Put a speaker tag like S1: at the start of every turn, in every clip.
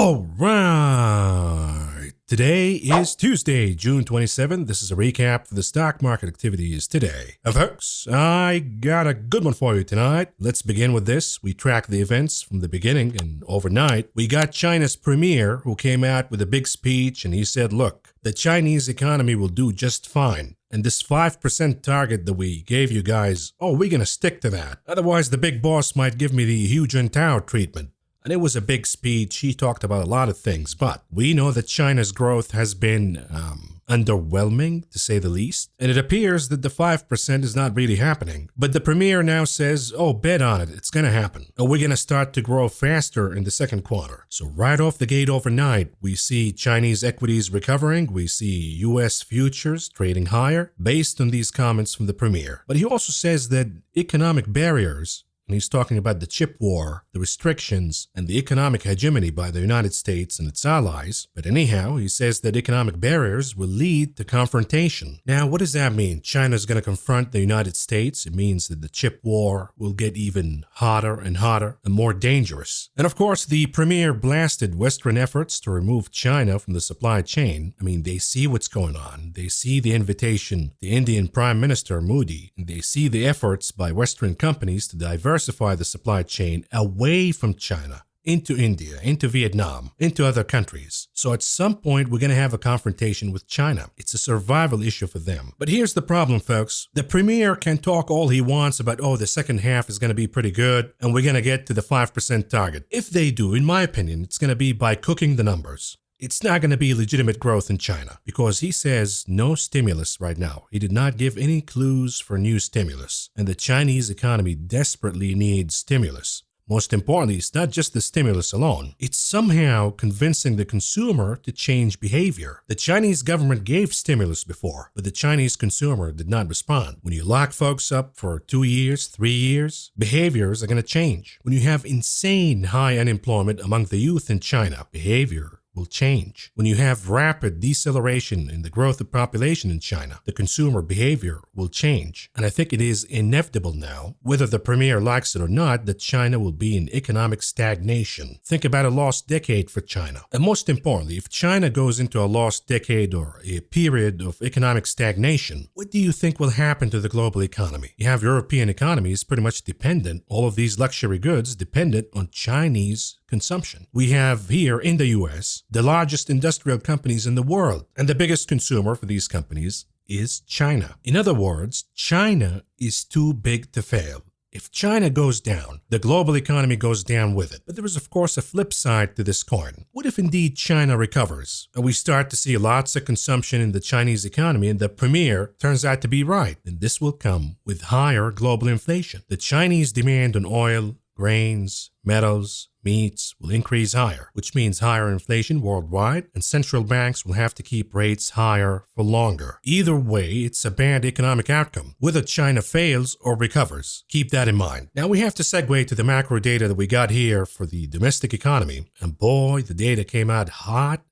S1: All right. Today is Tuesday, June 27th. This is a recap for the stock market activities today. Folks, I got a good one for you tonight. Let's begin with this. We track the events from the beginning and overnight. We got China's premier who came out with a big speech and he said, look, the Chinese economy will do just fine. And this 5% target that we gave you guys, we're going to stick to that. Otherwise, the big boss might give me the Hu Jintao treatment. And it was a big speech. He talked about a lot of things, but we know that China's growth has been underwhelming, to say the least. And it appears that the 5% is not really happening. But the premier now says, bet on it. It's going to happen. We're going to start to grow faster in the second quarter. So right off the gate overnight, we see Chinese equities recovering. We see U.S. futures trading higher based on these comments from the premier. But he also says that economic barriers, and he's talking about the chip war, the restrictions, and the economic hegemony by the United States and its allies. But anyhow, he says that economic barriers will lead to confrontation. Now, what does that mean? China's going to confront the United States. It means that the chip war will get even hotter and more dangerous. And of course, the premier blasted Western efforts to remove China from the supply chain. I mean, they see what's going on. They see the invitation to Indian Prime Minister Modi. And they see the efforts by Western companies to diversify the supply chain away from China into India, into Vietnam, into other countries. So at some point, we're going to have a confrontation with China. It's a survival issue for them. But here's the problem, folks. The premier can talk all he wants about, the second half is going to be pretty good, and we're going to get to the 5% target. If they do, in my opinion, it's going to be by cooking the numbers. It's not going to be legitimate growth in China because he says no stimulus right now. He did not give any clues for new stimulus. And the Chinese economy desperately needs stimulus. Most importantly, it's not just the stimulus alone. It's somehow convincing the consumer to change behavior. The Chinese government gave stimulus before, but the Chinese consumer did not respond. When you lock folks up for 2 years, 3 years, behaviors are going to change. When you have insane high unemployment among the youth in China, behavior will change. When you have rapid deceleration in the growth of population in China, the consumer behavior will change. And I think it is inevitable now, whether the premier likes it or not, that China will be in economic stagnation. Think about a lost decade for China. And most importantly, if China goes into a lost decade or a period of economic stagnation, what do you think will happen to the global economy? You have European economies pretty much dependent, all of these luxury goods dependent on Chinese consumption. We have here in the US the largest industrial companies in the world, and the biggest consumer for these companies is China. In other words, China is too big to fail. If China goes down, the global economy goes down with it. But there is, of course, a flip side to this coin. What if indeed China recovers and we start to see lots of consumption in the Chinese economy and the premier turns out to be right? Then this will come with higher global inflation. The Chinese demand on oil, grains, metals, meats will increase higher, which means higher inflation worldwide, and central banks will have to keep rates higher for longer. Either way, it's a bad economic outcome, whether China fails or recovers. Keep that in mind. Now we have to segue to the macro data that we got here for the domestic economy, and boy, the data came out hot.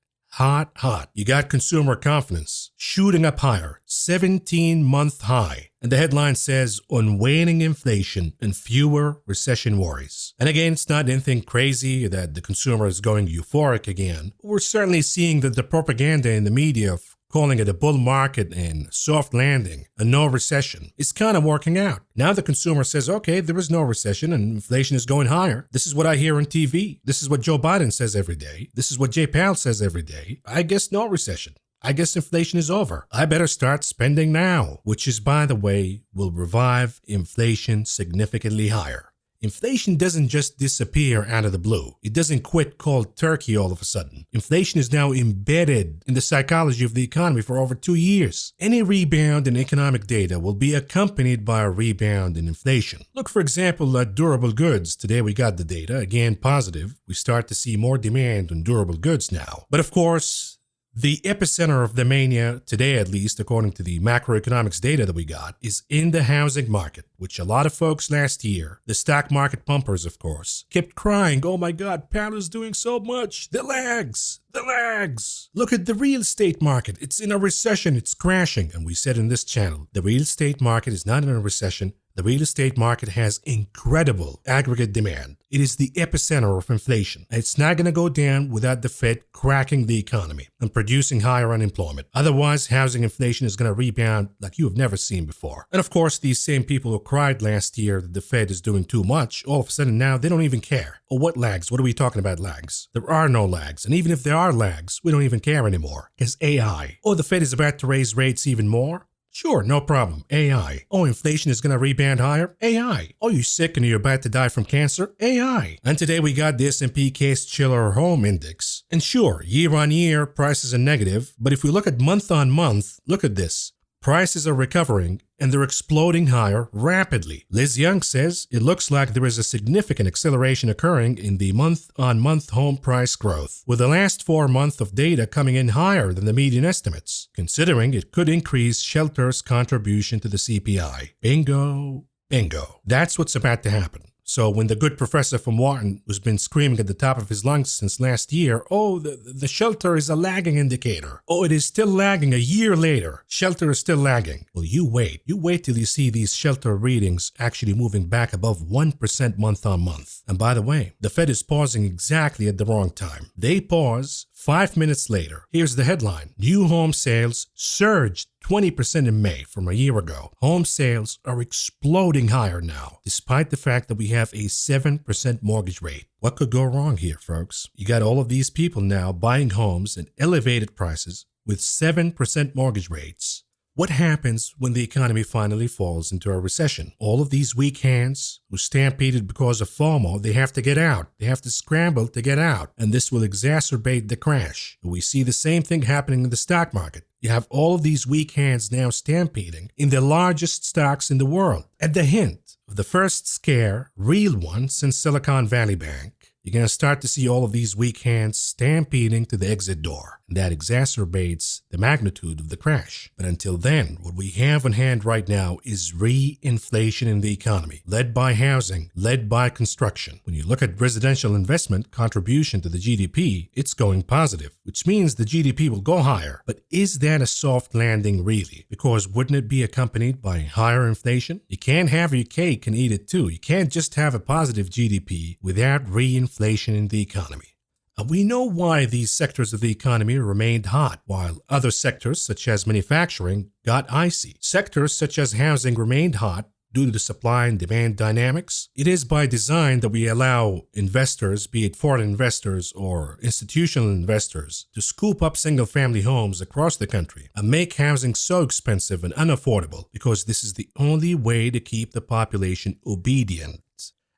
S1: You got consumer confidence shooting up higher, 17-month high. And the headline says, on waning inflation and fewer recession worries. And again, it's not anything crazy that the consumer is going euphoric again. We're certainly seeing that the propaganda in the media of calling it a bull market and soft landing and no recession is kind of working out. Now the consumer says, okay, there is no recession and inflation is going higher. This is what I hear on TV. This is what Joe Biden says every day. This is what Jay Powell says every day. I guess no recession. I guess inflation is over. I better start spending now, which is, by the way, will revive inflation significantly higher. Inflation doesn't just disappear out of the blue. It doesn't quit cold turkey all of a sudden. Inflation is now embedded in the psychology of the economy for over 2 years. Any rebound in economic data will be accompanied by a rebound in inflation. Look, for example, at durable goods. Today we got the data, again positive. We start to see more demand on durable goods now. But of course, the epicenter of the mania, today at least, according to the macroeconomics data that we got, is in the housing market, which a lot of folks last year, the stock market pumpers, of course, kept crying, oh my God, Powell is doing so much. The lags. Look at the real estate market. It's in a recession. It's crashing. And we said in this channel, the real estate market is not in a recession. The real estate market has incredible aggregate demand. It is the epicenter of inflation. It's not going to go down without the Fed cracking the economy and producing higher unemployment. Otherwise, housing inflation is going to rebound like you have never seen before. And of course, these same people who cried last year that the Fed is doing too much, all of a sudden now they don't even care. Or what lags? What are we talking about lags? There are no lags. And even if there are lags, we don't even care anymore. Because AI. Oh, the Fed is about to raise rates even more? Sure, no problem. AI. Oh, inflation is going to rebound higher? AI. Oh, you're sick and you're about to die from cancer? AI. And today we got the S&P Case-Shiller Home Index. And sure, year on year, prices are negative. But if we look at month on month, look at this. Prices are recovering and they're exploding higher rapidly. Liz Young says it looks like there is a significant acceleration occurring in the month-on-month home price growth, with the last 4 months of data coming in higher than the median estimates, considering it could increase shelter's contribution to the CPI. Bingo, bingo. That's what's about to happen. So when the good professor from Wharton, who's been screaming at the top of his lungs since last year, oh, the shelter is a lagging indicator. Oh, it is still lagging a year later. Shelter is still lagging. Well, you wait. You wait till you see these shelter readings actually moving back above 1% month on month. And by the way, the Fed is pausing exactly at the wrong time. They pause 5 minutes later. Here's the headline. New home sales surged 20% in May from a year ago. Home sales are exploding higher now, despite the fact that we have a 7% mortgage rate. What could go wrong here, folks? You got all of these people now buying homes at elevated prices with 7% mortgage rates. What happens when the economy finally falls into a recession? All of these weak hands who stampeded because of FOMO, they have to get out. They have to scramble to get out. And this will exacerbate the crash. We see the same thing happening in the stock market. You have all of these weak hands now stampeding in the largest stocks in the world. At the hint of the first scare, real one since Silicon Valley Bank, you're going to start to see all of these weak hands stampeding to the exit door. And that exacerbates the magnitude of the crash. But until then, what we have on hand right now is re-inflation in the economy, led by housing, led by construction. When you look at residential investment contribution to the GDP, it's going positive, which means the GDP will go higher. But is that a soft landing really? Because wouldn't it be accompanied by higher inflation? You can't have your cake and eat it too. You can't just have a positive GDP without re-inflation in the economy. And we know why these sectors of the economy remained hot, while other sectors, such as manufacturing, got icy. Sectors such as housing remained hot due to the supply and demand dynamics. It is by design that we allow investors, be it foreign investors or institutional investors, to scoop up single-family homes across the country and make housing so expensive and unaffordable because this is the only way to keep the population obedient.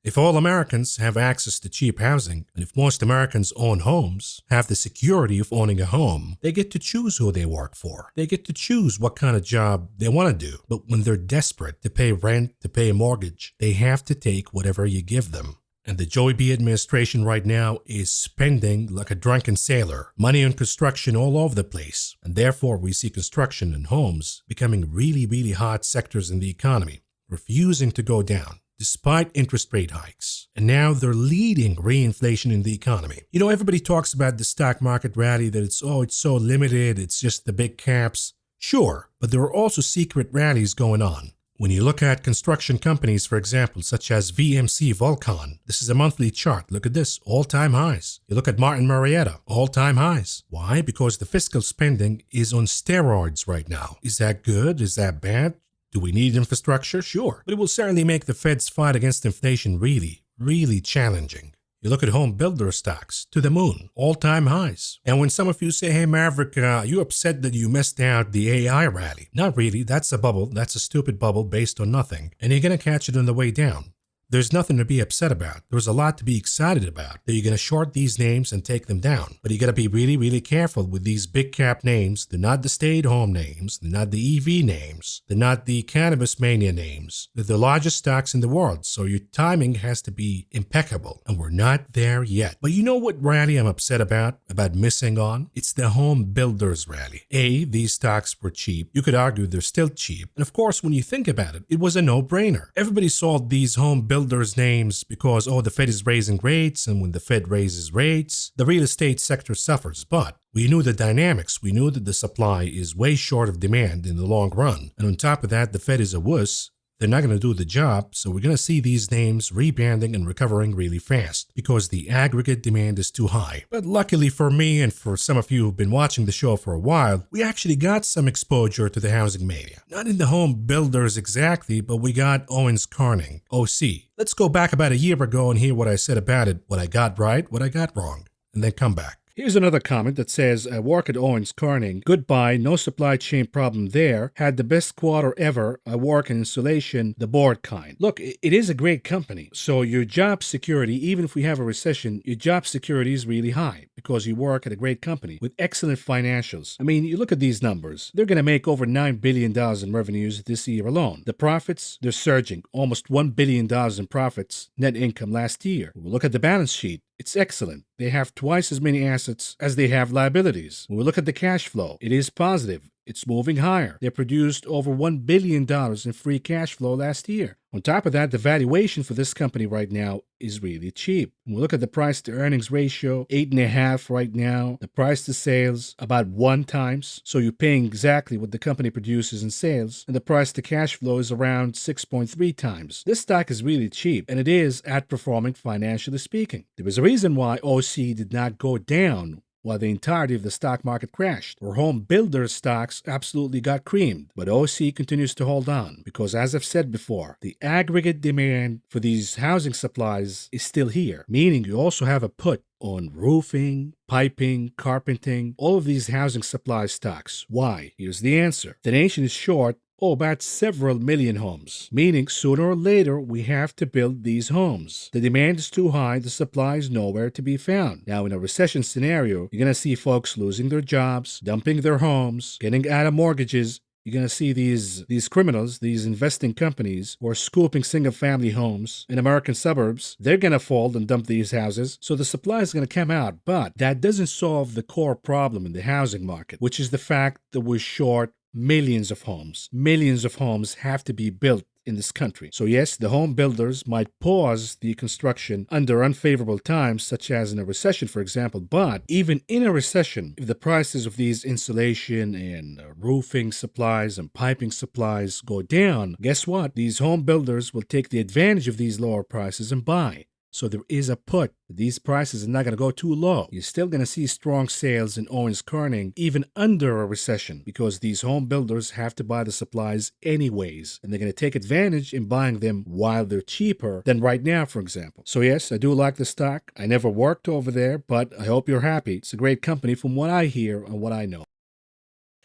S1: If all Americans have access to cheap housing, and if most Americans own homes, have the security of owning a home, they get to choose who they work for. They get to choose what kind of job they want to do. But when they're desperate to pay rent, to pay a mortgage, they have to take whatever you give them. And the Joey B administration right now is spending like a drunken sailor, money on construction all over the place. And therefore, we see construction and homes becoming really, really hot sectors in the economy, refusing to go down despite interest rate hikes. And now they're leading reinflation in the economy. You know, everybody talks about the stock market rally, that it's so limited, it's just the big caps. Sure, but there are also secret rallies going on. When you look at construction companies, for example, such as VMC Vulcan, this is a monthly chart. Look at this, all-time highs. You look at Martin Marietta, all-time highs. Why? Because the fiscal spending is on steroids right now. Is that good? Is that bad? Do we need infrastructure? Sure. But it will certainly make the Fed's fight against inflation really, really challenging. You look at home builder stocks, to the moon, all-time highs. And when some of you say, hey, Maverick, you upset that you missed out the AI rally. Not really. That's a bubble. That's a stupid bubble based on nothing. And you're going to catch it on the way down. There's nothing to be upset about. There's a lot to be excited about. That you're going to short these names and take them down. But you got to be really, really careful with these big cap names. They're not the stay-at-home names. They're not the EV names. They're not the cannabis mania names. They're the largest stocks in the world. So your timing has to be impeccable. And we're not there yet. But you know what rally I'm upset about missing on? It's the home builders rally. These stocks were cheap. You could argue they're still cheap. And of course, when you think about it, it was a no-brainer. Everybody saw these home builders names because, the Fed is raising rates, and when the Fed raises rates, the real estate sector suffers. But we knew the dynamics. We knew that the supply is way short of demand in the long run. And on top of that, the Fed is a wuss they're not going to do the job, so we're going to see these names rebounding and recovering really fast because the aggregate demand is too high. But luckily for me and for some of you who've been watching the show for a while, we actually got some exposure to the housing mania. Not in the home builders exactly, but we got Owens Corning, OC. Let's go back about a year ago and hear what I said about it, what I got right, what I got wrong, and then come back. Here's another comment that says, I work at Owens Corning. Goodbye, no supply chain problem there. Had the best quarter ever. I work in insulation, the board kind. Look, it is a great company. So your job security, even if we have a recession, your job security is really high because you work at a great company with excellent financials. I mean, you look at these numbers. They're going to make over $9 billion in revenues this year alone. The profits, they're surging. Almost $1 billion in profits, net income last year. We'll look at the balance sheet. It's excellent. They have twice as many assets as they have liabilities. When we look at the cash flow, it is positive. It's moving higher. They produced over $1 billion in free cash flow last year. On top of that, the valuation for this company right now is really cheap. When we look at the price to earnings ratio, 8.5 right now. The price to sales, about 1 times. So you're paying exactly what the company produces in sales. And the price to cash flow is around 6.3 times. This stock is really cheap, and it is outperforming financially speaking. There is a reason why OC did not go down while the entirety of the stock market crashed, or home builder stocks absolutely got creamed. But OC continues to hold on because, as I've said before, the aggregate demand for these housing supplies is still here, meaning you also have a put on roofing, piping, carpenting, all of these housing supply stocks. Why? Here's the answer. The nation is short about several million homes, meaning sooner or later we have to build these homes. The demand is too high, the supply is nowhere to be found. Now, in a recession scenario, you're going to see folks losing their jobs, dumping their homes, getting out of mortgages. You're going to see these criminals, these investing companies who are scooping single-family homes in American suburbs. They're going to fold and dump these houses, so the supply is going to come out. But that doesn't solve the core problem in the housing market, which is the fact that we're short millions of homes. Millions of homes have to be built in this country. So yes, the home builders might pause the construction under unfavorable times, such as in a recession, for example. But even in a recession, if the prices of these insulation and roofing supplies and piping supplies go down, guess what? These home builders will take the advantage of these lower prices and buy. So there is a put. These prices are not going to go too low. You're still going to see strong sales in Owens Corning even under a recession because these home builders have to buy the supplies anyways. And they're going to take advantage in buying them while they're cheaper than right now, for example. So yes, I do like the stock. I never worked over there, but I hope you're happy. It's a great company from what I hear and what I know.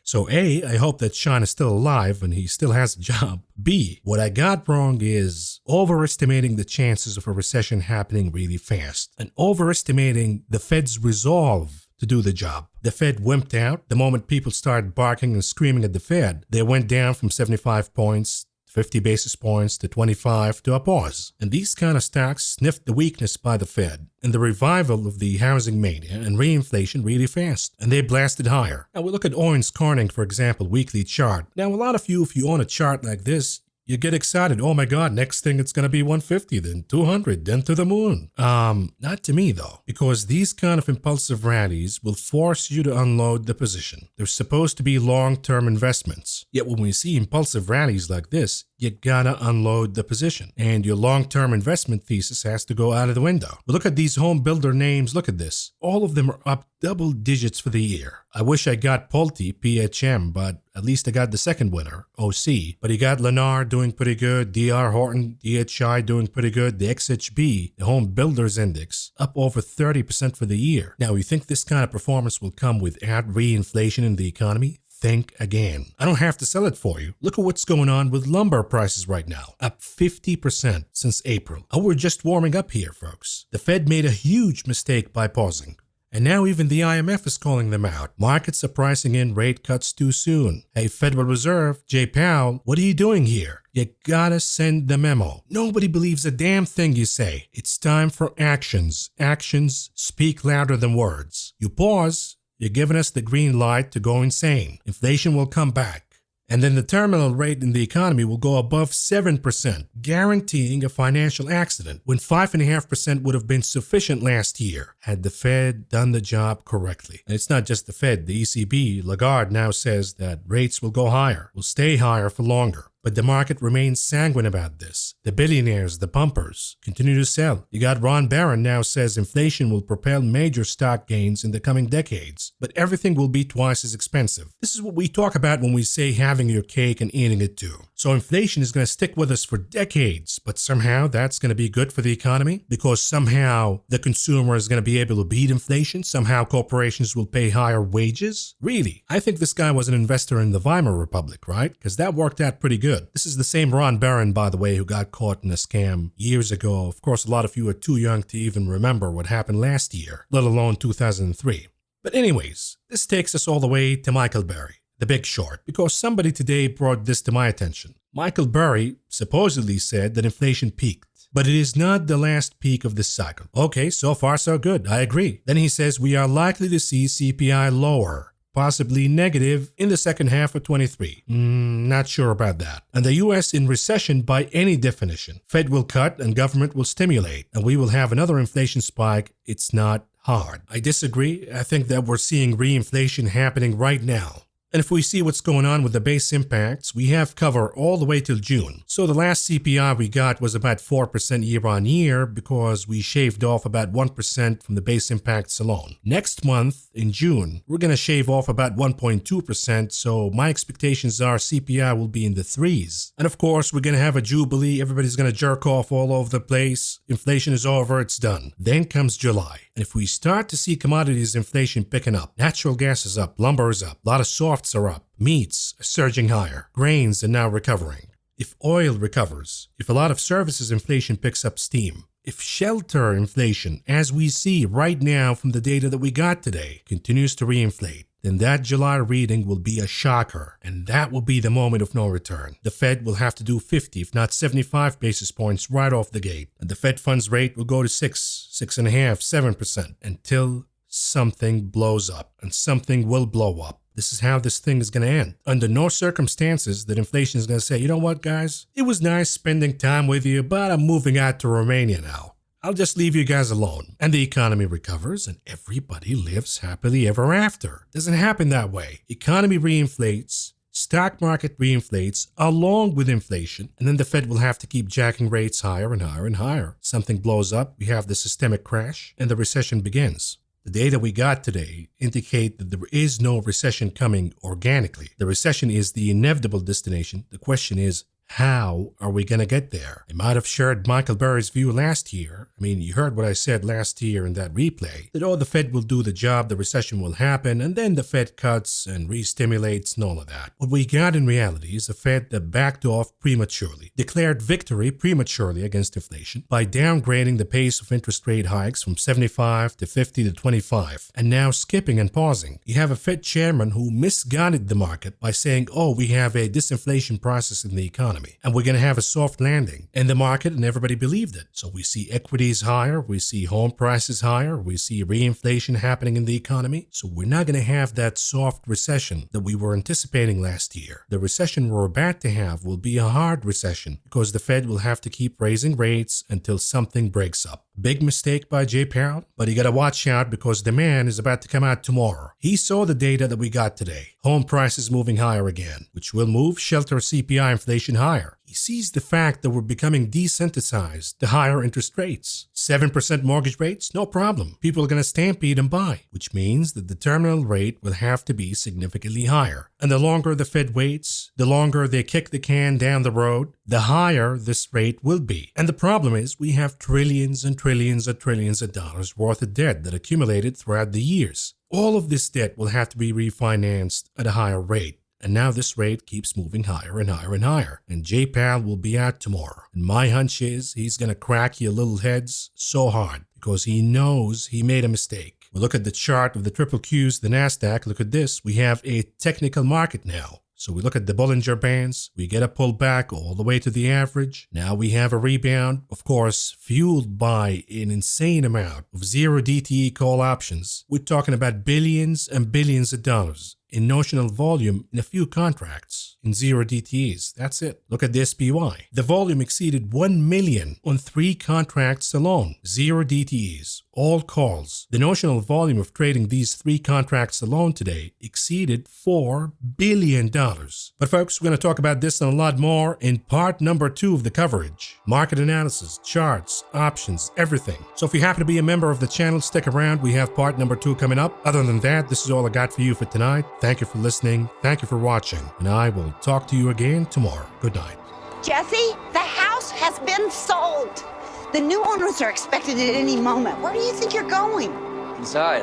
S1: So A, I hope that Sean is still alive and he still has a job. B, what I got wrong is overestimating the chances of a recession happening really fast and overestimating the Fed's resolve to do the job. The Fed wimped out. The moment people started barking and screaming at the Fed, they went down from 75 points 50 basis points to 25 to a pause. And these kind of stocks sniffed the weakness by the Fed and the revival of the housing mania and reinflation really fast, and they blasted higher. Now we look at Owens Corning, for example, weekly chart. Now a lot of you, if you own a chart like this, you get excited. Oh my God, next thing it's going to be 150, then 200, then to the moon. Not to me though, because these kind of impulsive rallies will force you to unload the position. They're supposed to be long-term investments. Yet when we see impulsive rallies like this, you gotta unload the position. And your long-term investment thesis has to go out of the window. But look at these home builder names. Look at this. All of them are up double digits for the year. I wish I got Pulte, PHM, but at least I got the second winner, OC. But you got Lennar doing pretty good, DR Horton, DHI doing pretty good, the XHB, the Home Builders Index, up over 30% for the year. Now, you think this kind of performance will come without reinflation in the economy? Think again. I don't have to sell it for you. Look at what's going on with lumber prices right now, up 50% since April. Oh, we're just warming up here, folks. The Fed made a huge mistake by pausing. And now even the IMF is calling them out. Markets are pricing in rate cuts too soon. Hey, Federal Reserve, Jay Powell, what are you doing here? You gotta send the memo. Nobody believes a damn thing you say. It's time for actions. Actions speak louder than words. You pause, you're giving us the green light to go insane. Inflation will come back. And then the terminal rate in the economy will go above 7%, guaranteeing a financial accident, when 5.5% would have been sufficient last year had the Fed done the job correctly. And it's not just the Fed. The ECB, Lagarde, now says that rates will go higher, will stay higher for longer. But the market remains sanguine about this. The billionaires, the pumpers, continue to sell. You got Ron Barron now says inflation will propel major stock gains in the coming decades, but everything will be twice as expensive. This is what we talk about when we say having your cake and eating it too. So inflation is going to stick with us for decades, but somehow that's going to be good for the economy because somehow the consumer is going to be able to beat inflation. Somehow corporations will pay higher wages. Really? I think this guy was an investor in the Weimar Republic, right? Because that worked out pretty good. This is the same Ron Barron, by the way, who got caught in a scam years ago. Of course, a lot of you are too young to even remember what happened last year, let alone 2003. But anyways, this takes us all the way to Michael Burry, the Big Short, because somebody today brought this to my attention. Michael Burry supposedly said that inflation peaked. But it is not the last peak of this cycle. Okay, so far so good, I agree. Then he says we are likely to see CPI lower, possibly negative in the second half of 23. Not sure about that. And the US in recession by any definition. Fed will cut and government will stimulate, and we will have another inflation spike. It's not hard. I disagree. I think that we're seeing reinflation happening right now. And if we see what's going on with the base impacts, we have cover all the way till June. So the last CPI we got was about 4% year on year because we shaved off about 1% from the base impacts alone. Next month, in June, we're going to shave off about 1.2%, so my expectations are CPI will be in the threes. And of course, we're going to have a jubilee. Everybody's going to jerk off all over the place. Inflation is over. It's done. Then comes July. And if we start to see commodities inflation picking up, natural gas is up, lumber is up, a lot of softs are up, meats are surging higher, grains are now recovering. If oil recovers, if a lot of services inflation picks up steam, if shelter inflation, as we see right now from the data that we got today, continues to reinflate, then that July reading will be a shocker, and that will be the moment of no return. The Fed will have to do 50, if not 75 basis points right off the gate, and the Fed funds rate will go to 6.5%, 7% until something blows up, and something will blow up. This is how this thing is going to end. Under no circumstances that inflation is going to say, you know what, guys? It was nice spending time with you, but I'm moving out to Romania now. I'll just leave you guys alone. And the economy recovers and everybody lives happily ever after. Doesn't happen that way. Economy reinflates, stock market reinflates along with inflation, and then the Fed will have to keep jacking rates higher and higher and higher. Something blows up, we have the systemic crash, and the recession begins. The data we got today indicate that there is no recession coming organically. The recession is the inevitable destination. The question is, how are we going to get there? I might have shared Michael Burry's view last year. I mean, you heard what I said last year in that replay, that the Fed will do the job, the recession will happen, and then the Fed cuts and re-stimulates and all of that. What we got in reality is a Fed that backed off prematurely, declared victory prematurely against inflation by downgrading the pace of interest rate hikes from 75 to 50 to 25, and now skipping and pausing. You have a Fed chairman who misguided the market by saying, we have a disinflation process in the economy, and we're going to have a soft landing in the market, and everybody believed it. So we see equities higher, we see home prices higher, we see reinflation happening in the economy. So we're not going to have that soft recession that we were anticipating last year. The recession we're about to have will be a hard recession because the Fed will have to keep raising rates until something breaks up. Big mistake by Jay Powell, but you gotta watch out because the man is about to come out tomorrow. He saw the data that we got today. Home prices moving higher again, which will move shelter CPI inflation higher. He sees the fact that we're becoming desensitized to higher interest rates. 7% mortgage rates? No problem. People are going to stampede and buy, which means that the terminal rate will have to be significantly higher. And the longer the Fed waits, the longer they kick the can down the road, the higher this rate will be. And the problem is we have trillions and trillions and trillions of dollars worth of debt that accumulated throughout the years. All of this debt will have to be refinanced at a higher rate. And now this rate keeps moving higher and higher and higher. And Jay Powell will be out tomorrow. And my hunch is he's going to crack your little heads so hard because he knows he made a mistake. We look at the chart of the triple Qs, the NASDAQ. Look at this. We have a technical market now. So we look at the Bollinger Bands, we get a pullback all the way to the average. Now we have a rebound, of course, fueled by an insane amount of zero DTE call options. We're talking about billions and billions of dollars in notional volume in a few contracts in zero DTEs. That's it. Look at the SPY. The volume exceeded 1 million on 3 contracts alone. Zero DTEs. all calls. The notional volume of trading these 3 contracts alone today exceeded $4 billion. But folks, we're going to talk about this and a lot more in part number 2 of the coverage. Market analysis, charts, options, everything. So if you happen to be a member of the channel, stick around. We have part number 2 coming up. Other than that, this is all I got for you for tonight. Thank you for listening. Thank you for watching. And I will talk to you again tomorrow. Good night.
S2: Jesse, the house has been sold. The new owners are expected at any moment. Where do you think you're going?
S3: Inside.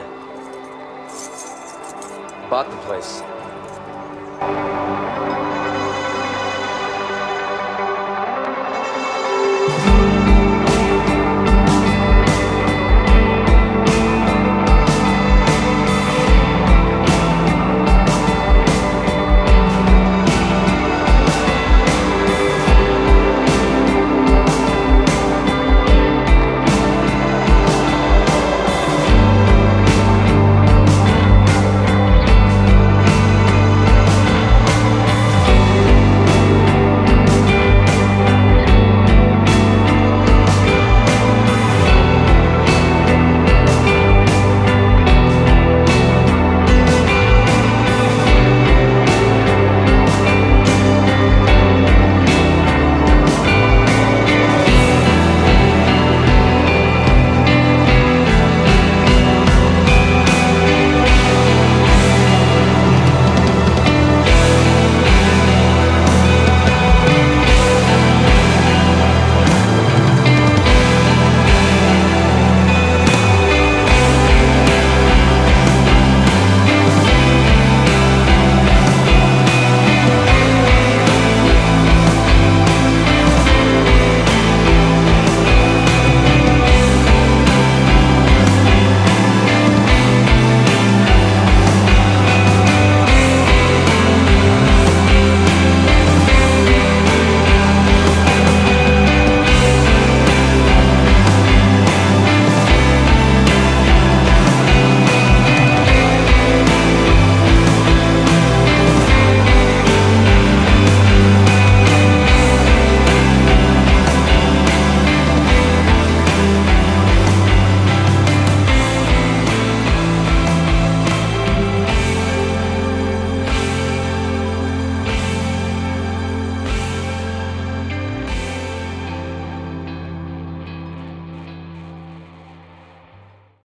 S3: Bought the place.